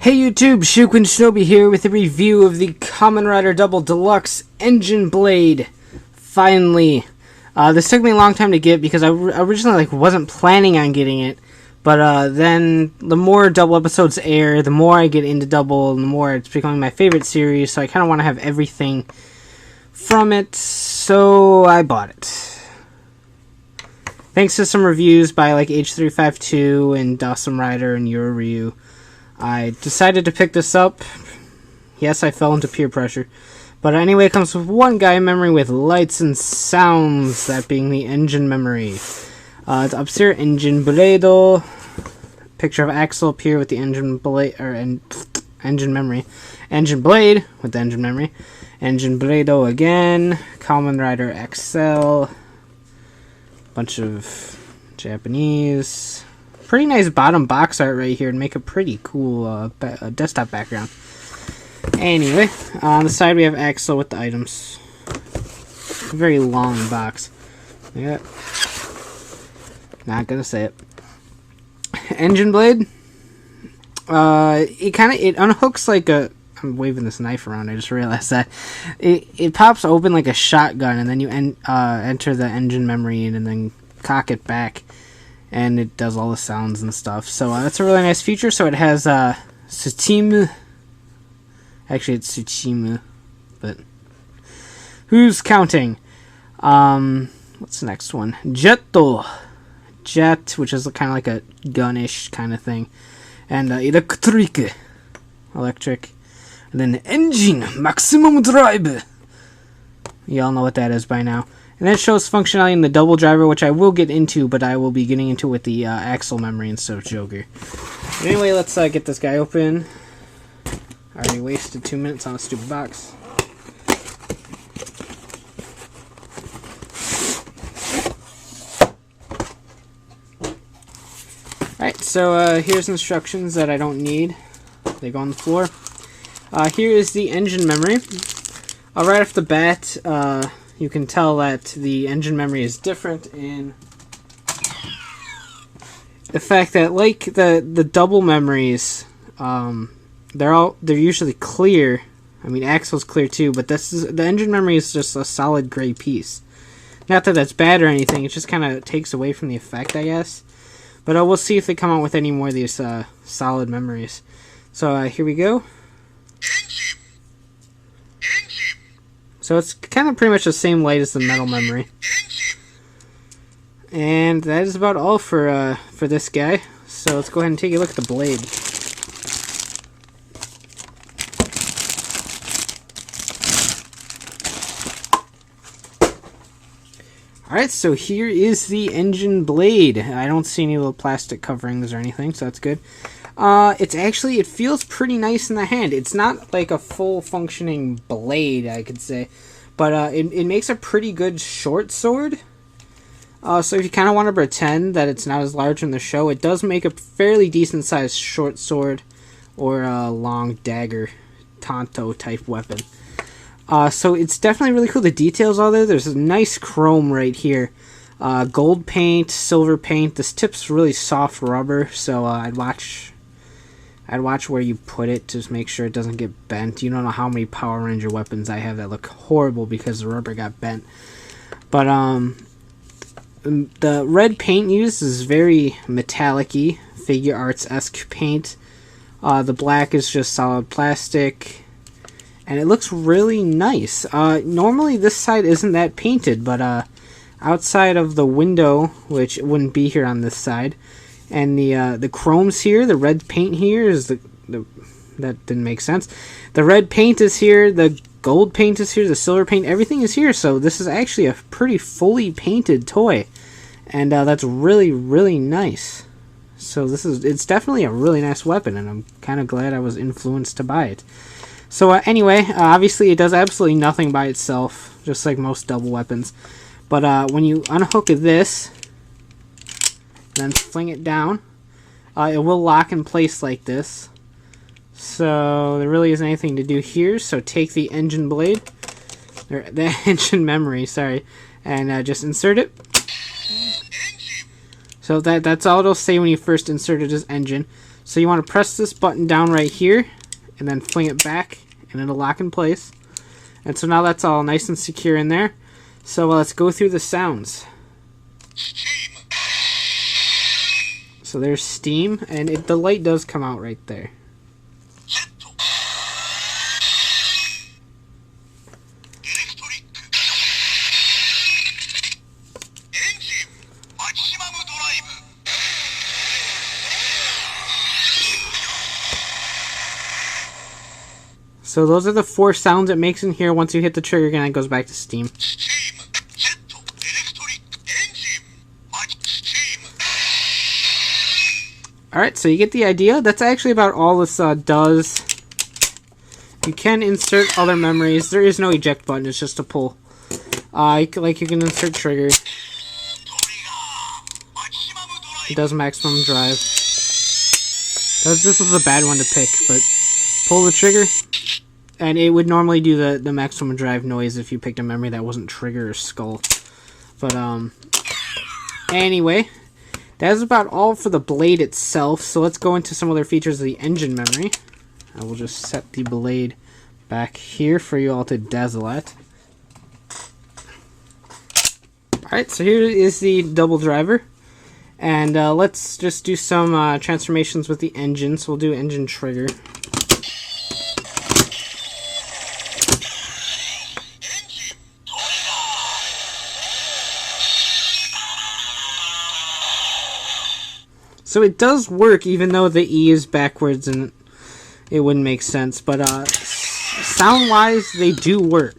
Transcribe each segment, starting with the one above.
Hey YouTube, Shuquin Shinobi here with a review of the Kamen Rider Double Deluxe Engine Blade. Finally. This took me a long time to get because I originally wasn't planning on getting it. But then the more double episodes air, the more I get into double, and the more it's becoming my favorite series. So I kind of want to have everything from it. So I bought it. Thanks to some reviews by like H352 and Dawson Rider and Euro Ryu, I decided to pick this up. Yes, I fell into peer pressure. But anyway, it comes with one GaiaMemory with lights and sounds, that being the engine memory. It's upstairs, engine blade. Picture of Accel up here with the engine blade, engine memory. Engine blade with the engine memory. Engine blade again. Kamen Rider Accel. Bunch of Japanese. Pretty nice bottom box art right here to make a pretty cool desktop background. Anyway, on the side we have Accel with the items. A very long box. Yeah. Not gonna say it. Engine blade. It unhooks like a. I'm waving this knife around. I just realized that it pops open like a shotgun, and then you enter the engine memory in, and then cock it back, and it does all the sounds and stuff. So that's a really nice feature. So it has Tsutshimu. Actually, it's Tsutshimu, but who's counting? What's the next one? Jetto. Jet, which is kind of like a gun-ish kind of thing, and electric, and then engine maximum drive. You all know what that is by now. And that shows functionality in the double driver, which I will get into, but I will be getting into with the Accel memory instead of Joker. But anyway, let's get this guy open. I already wasted 2 minutes on a stupid box. Alright, so here's instructions that I don't need. They go on the floor. Here is the engine memory. Right off the bat, you can tell that the engine memory is different in the fact that, like the double memories, they're usually clear. I mean, Accel's clear too, but the engine memory is just a solid gray piece. Not that that's bad or anything. It just kind of takes away from the effect, I guess. But we'll see if they come out with any more of these solid memories. So here we go. So it's kind of pretty much the same light as the metal memory. And that is about all for this guy. So let's go ahead and take a look at the blade. Alright, so here is the engine blade. I don't see any little plastic coverings or anything, so that's good. It feels pretty nice in the hand. It's not like a full functioning blade, I could say, but it makes a pretty good short sword. So if you kind of want to pretend that it's not as large in the show, it does make a fairly decent sized short sword or a long dagger, tanto type weapon. So it's definitely really cool. The details are there. There's a nice chrome right here. Gold paint, silver paint. This tip's really soft rubber, so I'd watch where you put it to make sure it doesn't get bent. You don't know how many Power Ranger weapons I have that look horrible because the rubber got bent. But the red paint used is very metallic-y, figure arts-esque paint. The black is just solid plastic. And it looks really nice. Normally this side isn't that painted, but outside of the window, which wouldn't be here on this side, and the chromes here, the red paint here is that didn't make sense. The red paint is here, the gold paint is here, the silver paint, everything is here. So this is actually a pretty fully painted toy, and that's really, really nice. So it's definitely a really nice weapon, and I'm kind of glad I was influenced to buy it. So anyway, obviously it does absolutely nothing by itself, just like most double weapons. But when you unhook this, then fling it down, it will lock in place like this. So there really isn't anything to do here. So take the engine blade, or the engine memory, sorry, and just insert it. So that's all it'll say when you first insert it as engine. So you want to press this button down right here, and then fling it back, and it'll lock in place. And so now that's all nice and secure in there. So let's go through the sounds. So there's steam, and the light does come out right there. So those are the 4 sounds it makes in here. Once you hit the trigger again, it goes back to steam. Alright, so you get the idea. That's actually about all this does. You can insert other memories. There is no eject button, it's just a pull. You can insert trigger. It does maximum drive. This was a bad one to pick, but pull the trigger. And it would normally do the maximum drive noise if you picked a memory that wasn't trigger or skull. But, anyway, that's about all for the blade itself. So let's go into some other features of the engine memory. I will just set the blade back here for you all to dazzle at. Alright, so here is the double driver. And let's just do some transformations with the engine. So we'll do engine trigger. So it does work, even though the E is backwards and it wouldn't make sense. But sound-wise, they do work.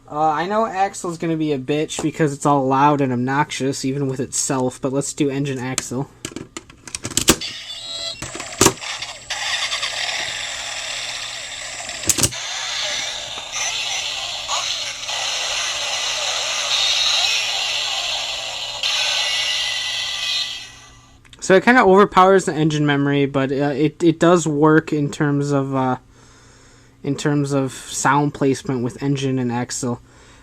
I know Accel's going to be a bitch because it's all loud and obnoxious, even with itself. But let's do engine Accel. So it kind of overpowers the engine memory, but it does work in terms of sound placement with engine and Accel,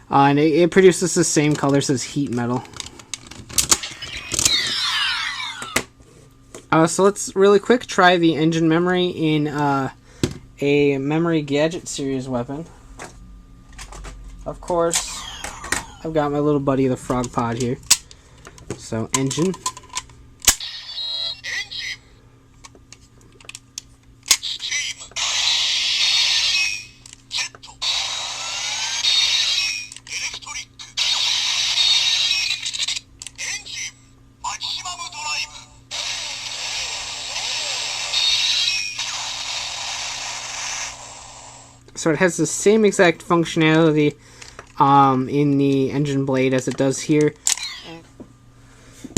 and it produces the same colors as heat metal. So let's really quick try the engine memory in a Memory Gadget series weapon. Of course, I've got my little buddy the frog pod here. So engine. So it has the same exact functionality in the engine blade as it does here.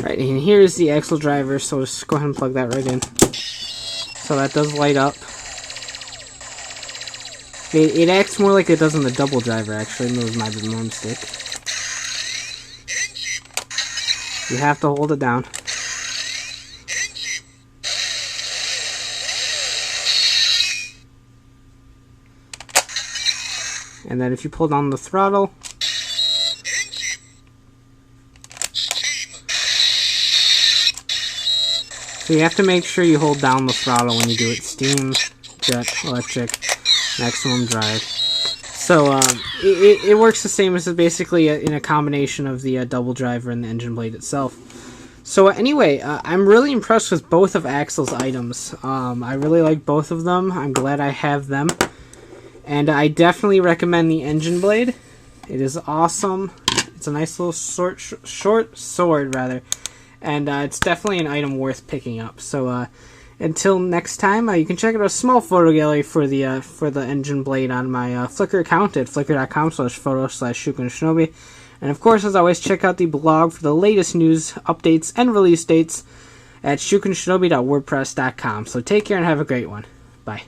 Right, and here's the Accel driver, so just go ahead and plug that right in. So that does light up. It acts more like it does on the double driver, actually. That was my mistake. You have to hold it down. And then if you pull down the throttle, so you have to make sure you hold down the throttle when you do it. Steam, jet, electric, maximum drive. So it works the same as basically in a combination of the double driver and the engine blade itself. So anyway, I'm really impressed with both of Accel's items. I really like both of them. I'm glad I have them. And I definitely recommend the engine blade. It is awesome. It's a nice little short sword, rather. And it's definitely an item worth picking up. So until next time, you can check out a small photo gallery for the engine blade on my Flickr account at flickr.com/photo/ShukenShinobi. And of course, as always, check out the blog for the latest news, updates, and release dates at shukenshinobi.wordpress.com. So take care and have a great one. Bye.